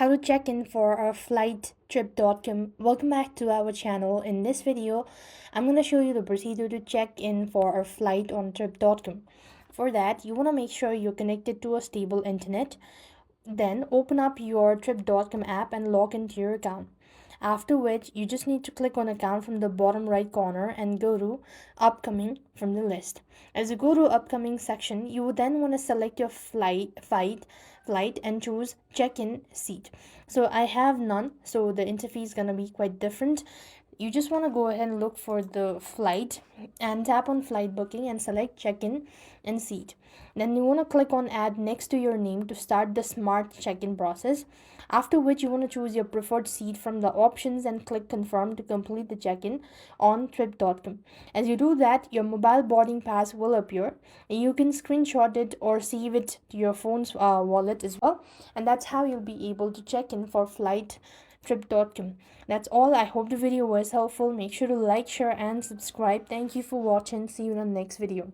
How to check in for our flight trip.com. Welcome back to our channel. In this video, I'm going to show you the procedure to check in for our flight on trip.com. For that, you want to make sure you're connected to a stable internet. Then open up your trip.com app and log into your account. After which, you just need to click on account from the bottom right corner and go to upcoming from the list. As you go to upcoming section, you would then want to select your flight and choose check-in seat. So I have none, so the interface is gonna be quite different. You just want to go ahead and look for the flight and tap on flight booking and select check-in and seat. Then you want to click on add next to your name to start the smart check-in process, after which you want to choose your preferred seat from the options and click confirm to complete the check-in on trip.com. As you do that, your mobile boarding pass will appear. You can screenshot it or save it to your phone's wallet as well, and that's how you'll be able to check in for flight trip.com. That's all. I hope the video was helpful. Make sure to like, share and subscribe. Thank you for watching. See you in the next video.